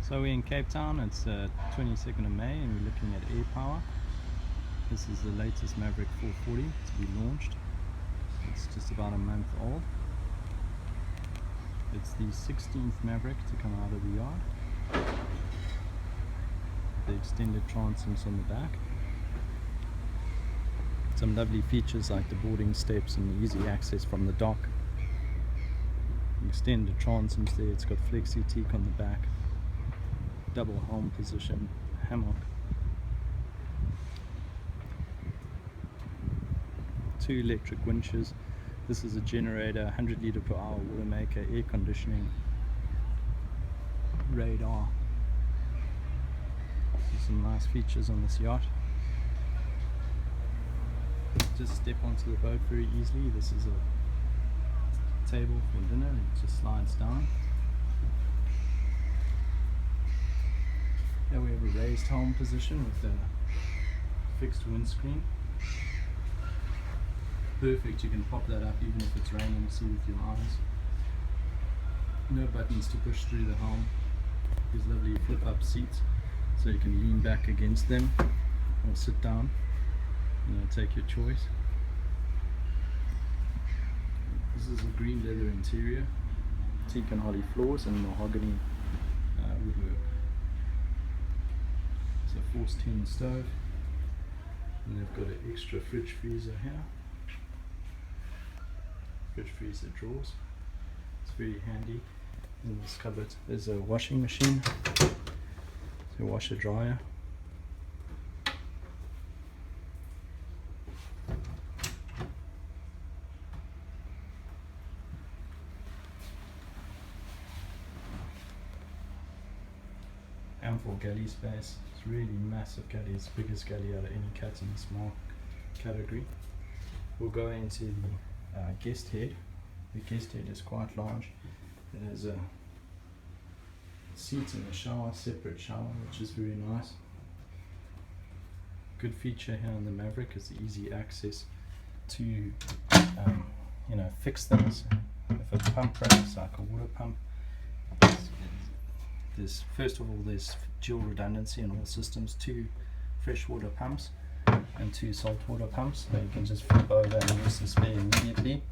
So we're in Cape Town, it's 22nd of May and we're looking at air power. This is the latest Maverick 440 to be launched. It's just about a month old. It's the 16th Maverick to come out of the yard. The extended transoms on the back. Some lovely features like the boarding steps and the easy access from the dock. Extended transoms there, it's got flexi teak on the back. Double helm position hammock. 2 electric winches. This is a generator, 100 litre per hour water maker, air conditioning, radar. There's some nice features on this yacht. Just step onto the boat very easily. This is a table for dinner, it just slides down. Here we have a raised helm position with a fixed windscreen. Perfect, you can pop that up even if it's raining, see with your eyes. No buttons to push through the helm. These lovely flip up seats so you can lean back against them or sit down, take your choice. This is a green leather interior, teak and holly floors and mahogany woodwork. It's a forced tin stove, and they've got an extra fridge freezer here. Fridge freezer drawers. It's very handy. In this cupboard there's a washing machine, so washer dryer. Ample galley space. It's really massive galley. It's the biggest galley out of any cat in the small category. We'll go into the guest head. The guest head is quite large. It has a seat and a shower, separate shower, which is very nice. Good feature here on the Maverick is the easy access to fix things. If a pump breaks, like a water pump, first of all there's dual redundancy in all systems, 2 freshwater pumps and 2 saltwater pumps, so you can just flip over and use the spare immediately,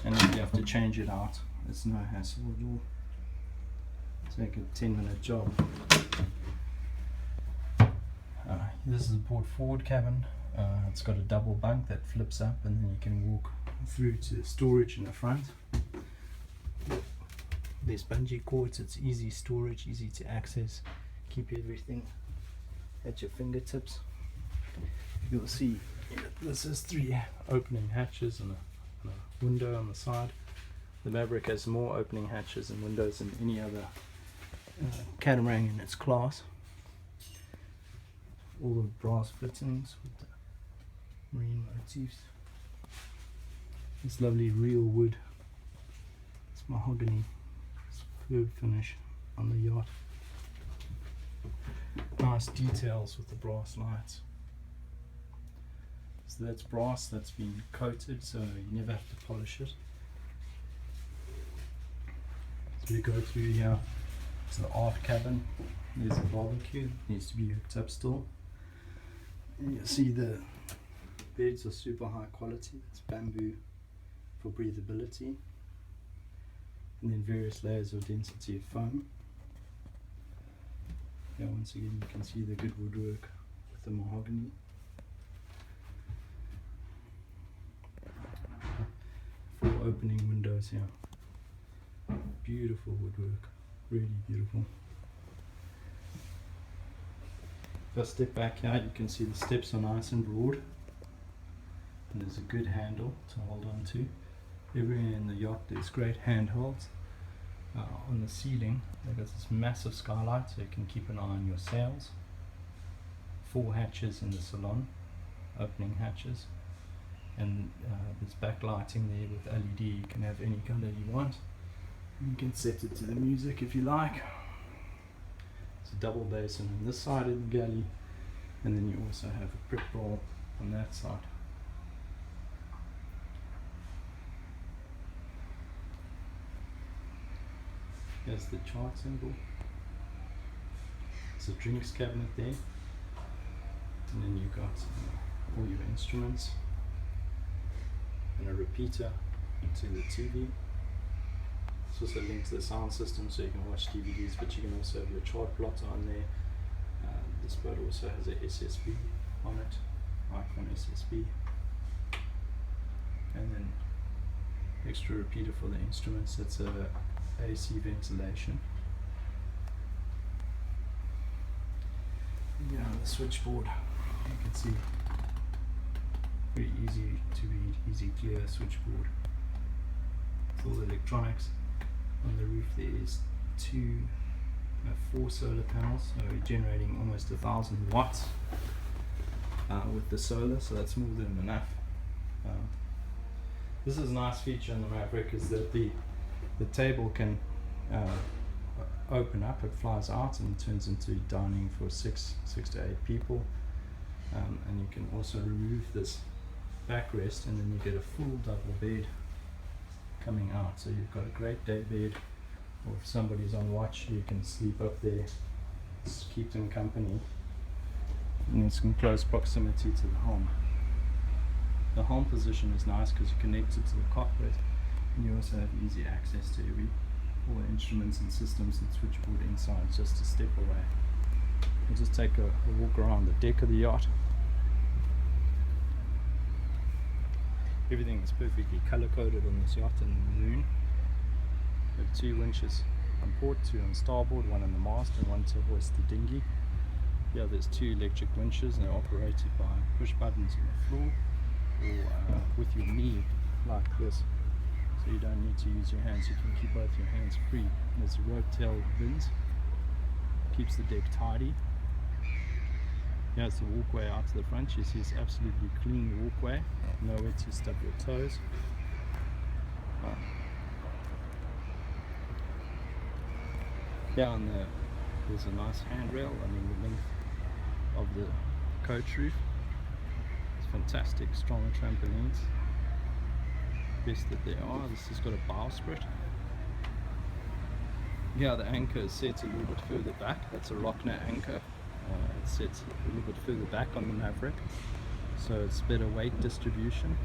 and if you have to change it out, it's no hassle at all. Take a 10-minute job. This is a port forward cabin. It's got a double bunk that flips up and then you can walk through to storage in the front. There's bungee cords, it's easy storage, easy to access, keep everything at your fingertips. You'll see this is 3 opening hatches and a window on the side. The Maverick has more opening hatches and windows than any other catamaran in its class. All the brass fittings with the marine motifs. This lovely real wood, it's mahogany. Superb finish on the yacht. Nice details with the brass lights. So that's brass that's been coated, so you never have to polish it. So we go through here to the aft cabin. There's a barbecue, needs to be hooked up still. And you see the beds are super high quality. It's bamboo for breathability. And then various layers of density of foam. Yeah, once again you can see the good woodwork with the mahogany. 4 opening windows here. Beautiful woodwork, really beautiful. If I step back here, you can see the steps are nice and broad. And there's a good handle to hold on to. Everywhere in the yacht there's great handholds. On the ceiling they've got this massive skylight so you can keep an eye on your sails. 4 hatches in the salon, opening hatches, and there's backlighting there with LED. You can have any color you want. You can set it to the music if you like. It's a double basin on this side of the galley, and then you also have a brick roll on that side. There's the chart symbol. a drinks cabinet there, and then you've got all your instruments and a repeater to the TV. This also links to the sound system so you can watch DVDs, but you can also have your chart plotter on there. This boat also has a SSB on it, icon SSB, and then extra repeater for the instruments. That's a AC ventilation. Yeah, the switchboard, you can see, very easy to read, easy clear switchboard. All the electronics. On the roof there is 4 solar panels, so we're generating almost 1,000 watts with the solar, so that's more than enough. This is a nice feature on the Maverick, is that the table can open up, it flies out and turns into dining for 6 to 8 people, and you can also remove this backrest and then you get a full double bed coming out, so you've got a great day bed, or if somebody's on watch you can sleep up there, keep them company, and it's in close proximity to the home. The home position is nice because you're connected to the cockpit, and you also have easy access to all the instruments and systems and switchboard inside, just a step away. We'll just take a walk around the deck of the yacht. Everything is perfectly color coded on this yacht and maroon. We have 2 winches on port, 2 on starboard, 1 on the mast and 1 to hoist the dinghy. Yeah, there's 2 electric winches, and they're operated by push buttons on the floor or with your knee like this. So you don't need to use your hands, you can keep both your hands free. There's rope tail bins, keeps the deck tidy. Here's the walkway out to the front. You see it's absolutely clean walkway, nowhere to stub your toes. Yeah, and there's a nice handrail, the length of the coach roof. It's fantastic, strong trampolines. Best that they are. This has got a bowsprit. Yeah, the anchor is set a little bit further back. That's a Rockner anchor. It's set a little bit further back on the Maverick, so it's better weight distribution.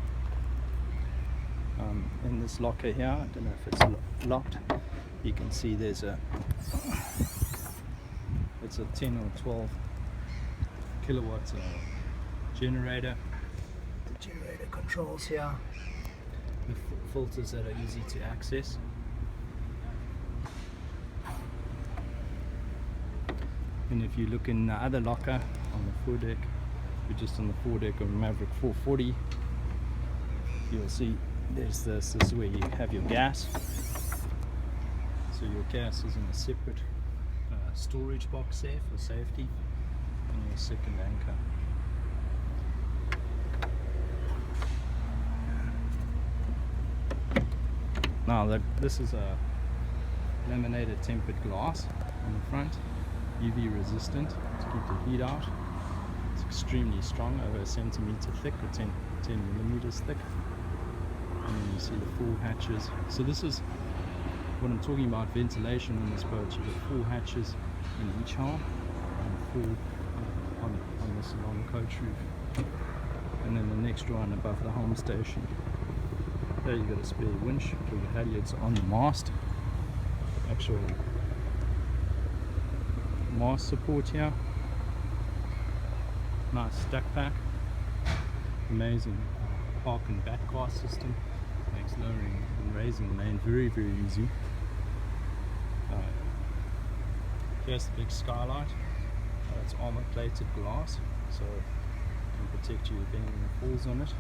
In this locker here, I don't know if it's locked, you can see it's a 10 or 12 kilowatt generator. The generator controls here, the filters that are easy to access. And if you look in the other locker on the foredeck, we're just on the foredeck of Maverick 440, you'll see there's this is where you have your gas. So your gas is in a separate storage box there for safety, and your second anchor. Now this is a laminated tempered glass on the front, UV resistant to keep the heat out. It's extremely strong, over a centimeter thick or 10 millimeters thick. And then you see the 4 hatches. So this is what I'm talking about, ventilation on this boat. You've got 4 hatches in each hull and 4 on this long coach roof. And then the next one above the home station. There you've got a spare winch for your halyards on the mast. Actual mast support here. Nice stack pack. Amazing park and back car system. Makes lowering and raising the main very, very easy. Here's the big skylight. It's armor plated glass, so it can protect you if anything falls on it.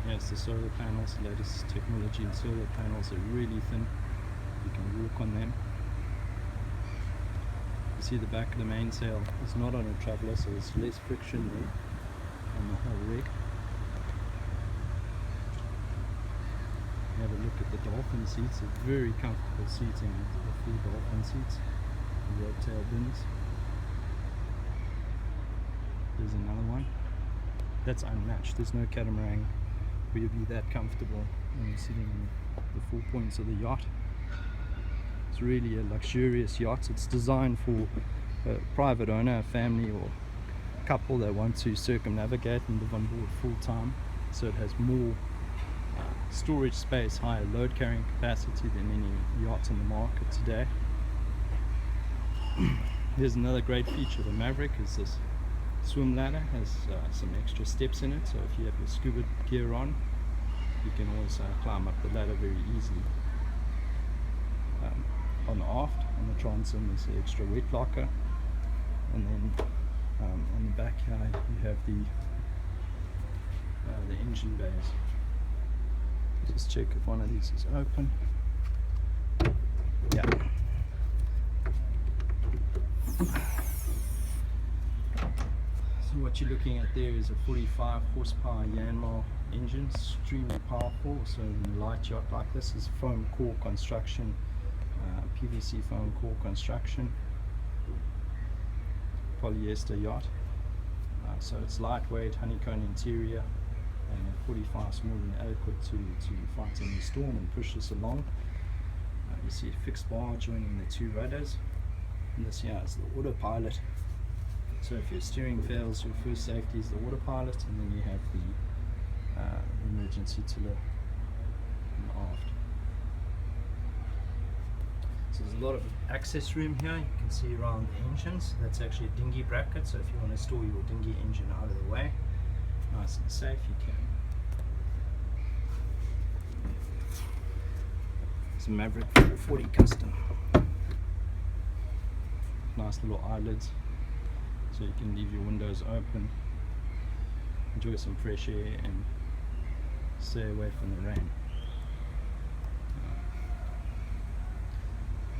Here's the solar panels, the latest technology in solar panels. They're really thin, you can walk on them. You see the back of the mainsail is not on a traveller, so there's less friction there on the whole rig. Have a look at the dolphin seats. It's very comfortable seating, the full dolphin seats, the rope tail bins. There's another one. That's unmatched. There's no catamaran where you'll be that comfortable when you're sitting in the 4 points of the yacht. It's really a luxurious yacht. It's designed for a private owner, a family or couple that want to circumnavigate and live on board full time. So it has more storage space, higher load carrying capacity than any yacht in the market today. Here's another great feature of the Maverick is this swim ladder. Has some extra steps in it, so if you have your scuba gear on, you can always climb up the ladder very easily. On the aft, on the transom, is the extra wet locker, and then on the back here you have the engine bays. Just check if one of these is open. Yeah. So what you're looking at there is a 45 horsepower Yanmar engine, extremely powerful. So in a light yacht like this is foam core construction, PVC foam core construction, polyester yacht. So it's lightweight, honeycomb interior, and 45 is more than adequate to fight any storm and push us along. You see a fixed bar joining the two rudders, and this here is the autopilot. So if your steering fails, your first safety is the autopilot, and then you have the emergency tiller aft. So there's a lot of access room here. You can see around the engines. That's actually a dinghy bracket, so if you want to store your dinghy engine out of the way, nice and safe, you can. It's a Maverick 440 custom. Nice little eyelids, so you can leave your windows open, enjoy some fresh air and stay away from the rain.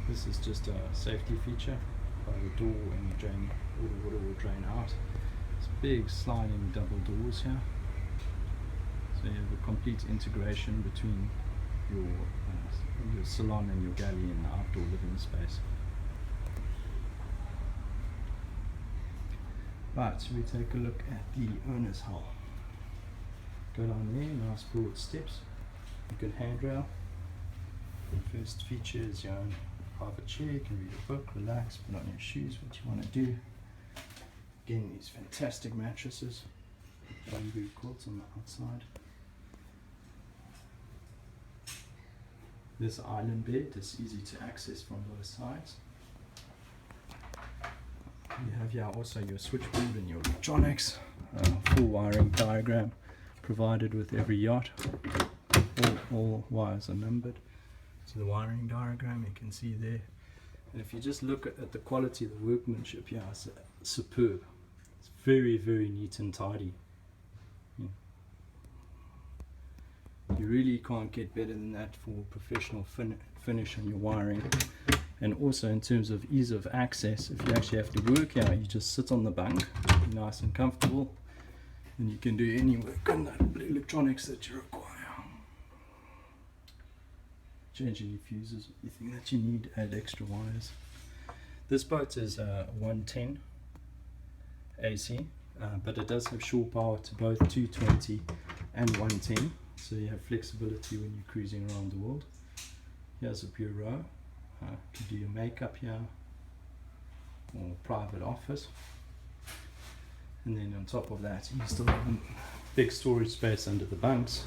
This is just a safety feature. By the door, when you drain, all the water will drain out. It's big sliding double doors here, so you have a complete integration between your salon and your galley in the outdoor living space. Right, so we take a look at the owner's hull. Go down there, nice broad steps, a good handrail. The first feature is your own private chair. You can read a book, relax, put on your shoes, what you want to do. Again, these fantastic mattresses, bamboo quilts on the outside. This island bed is easy to access from both sides. You have here also your switchboard and your electronics, full wiring diagram provided with every yacht. All wires are numbered. So the wiring diagram you can see there. And if you just look at the quality of the workmanship here, it's superb. It's very, very neat and tidy. You really can't get better than that for professional finish on your wiring. And also in terms of ease of access, if you actually have to work here, you just sit on the bunk, nice and comfortable, and you can do any work on the electronics that you require. Change any fuses, anything that you need, add extra wires. This boat is 110 AC, but it does have shore power to both 220 and 110, so you have flexibility when you're cruising around the world. Here's a bureau. You can do your makeup here, or private office. And then on top of that, you still have a big storage space under the bunks.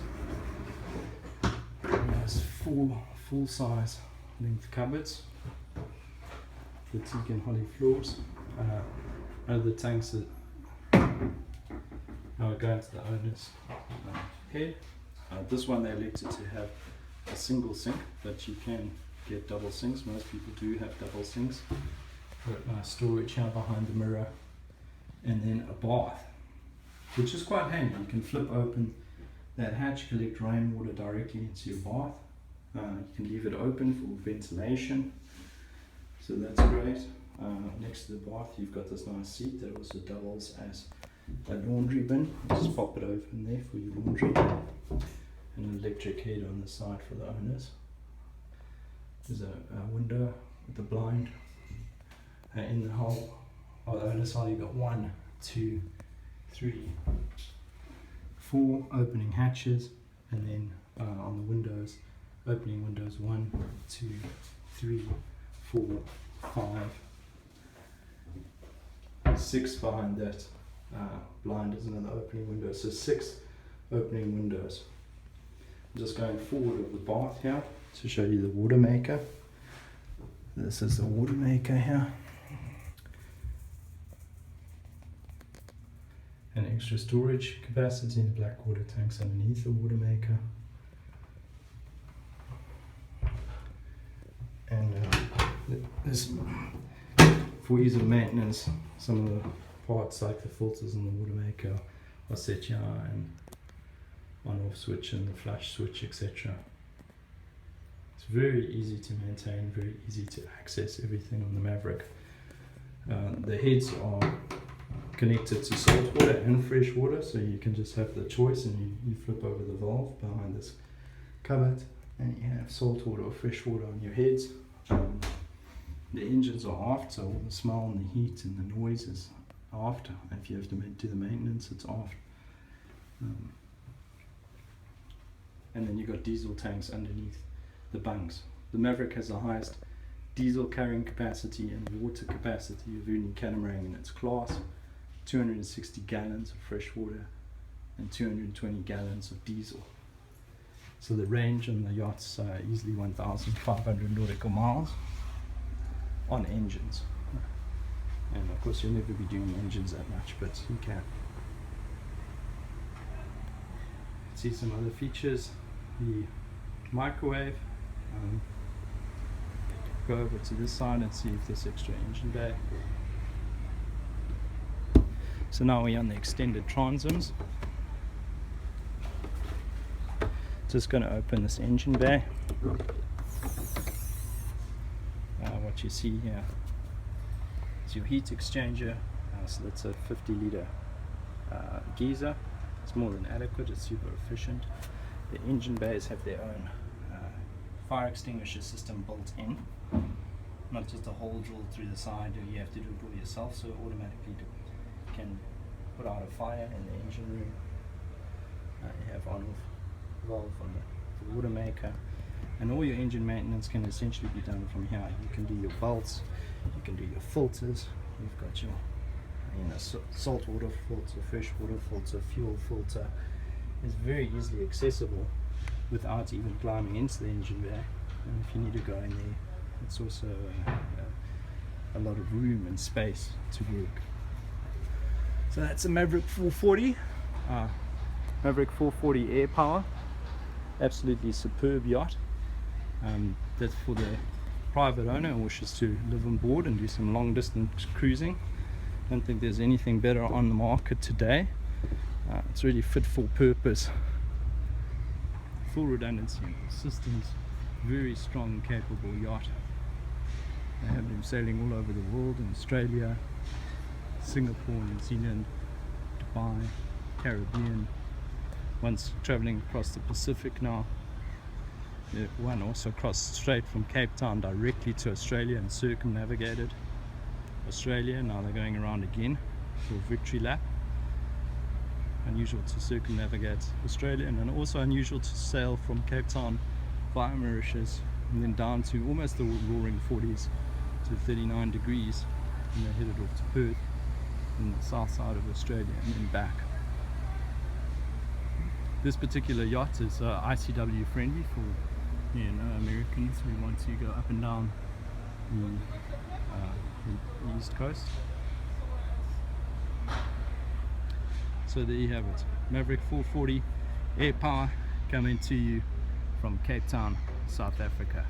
Nice full size length cupboards, boutique and holly floors. Other tanks that now go into the owner's head. This one they elected to have a single sink, but you can get double sinks. Most people do have double sinks. Got storage here behind the mirror, and then a bath, which is quite handy. You can flip open that hatch, collect rainwater directly into your bath. You can leave it open for ventilation, so that's great. Next to the bath you've got this nice seat that also doubles as a laundry bin. Just pop it open there for your laundry, and an electric head on the side for the owners. There's a window with a blind in the hull. On the owner's hull you've got 1, 2, 3, 4 opening hatches, and then on the windows, opening windows 1, 2, 3, 4, 5, 6 behind that blind is another opening window, so 6 opening windows. I'm just going forward of the bath here to show you the water maker. This is the water maker here. An extra storage capacity in the black water tanks underneath the water maker. And this, for ease of maintenance, some of the parts like the filters in the water maker are set here, and on-off switch and the flash switch, etc. It's very easy to maintain, very easy to access everything on the Maverick. The heads are connected to salt water and fresh water, so you can just have the choice, and you flip over the valve behind this cupboard and you have salt water or fresh water on your heads. The engines are aft, so all the smell and the heat and the noise is aft. If you have to do the maintenance, it's aft. And then you've got diesel tanks underneath the bunks. The Maverick has the highest diesel carrying capacity and water capacity of any Catamaran in its class. 260 gallons of fresh water and 220 gallons of diesel. So the range on the yacht's easily 1,500 nautical miles on engines. And of course you'll never be doing engines that much, but you can. See some other features. The microwave. Go over to this side and see if there's extra engine bay. So now we're on the extended transoms. Just going to open this engine bay. What you see here is your heat exchanger. So that's a 50-litre geyser. It's more than adequate, it's super efficient. The engine bays have their own fire extinguisher system built in. Not just a hole drilled through the side, you have to do it all yourself, so it automatically can put out a fire in the engine room. You have on-off valve on the water maker, and all your engine maintenance can essentially be done from here. You can do your belts, you can do your filters, you've got your salt water filter, fresh water filter, fuel filter. It's very easily accessible without even climbing into the engine bay. And if you need to go in there, it's also a lot of room and space to work. So that's a Maverick 440, Maverick 440 air power, absolutely superb yacht. That's for the private owner who wishes to live on board and do some long distance cruising. I don't think there's anything better on the market today. It's really fit for purpose, full redundancy in systems, very strong, capable yacht. They have them sailing all over the world, in Australia, Singapore, New Zealand, Dubai, Caribbean. One's traveling across the Pacific now. One also crossed straight from Cape Town directly to Australia and circumnavigated Australia. Now they're going around again for a victory lap. Unusual to circumnavigate Australia, and then also unusual to sail from Cape Town via Mauritius and then down to almost the roaring 40s to 39 degrees, and they're headed off to Perth in the south side of Australia and then back. This particular yacht is ICW friendly for Americans who want to go up and down the east coast. So there you have it, Maverick 440 air power coming to you from Cape Town, South Africa.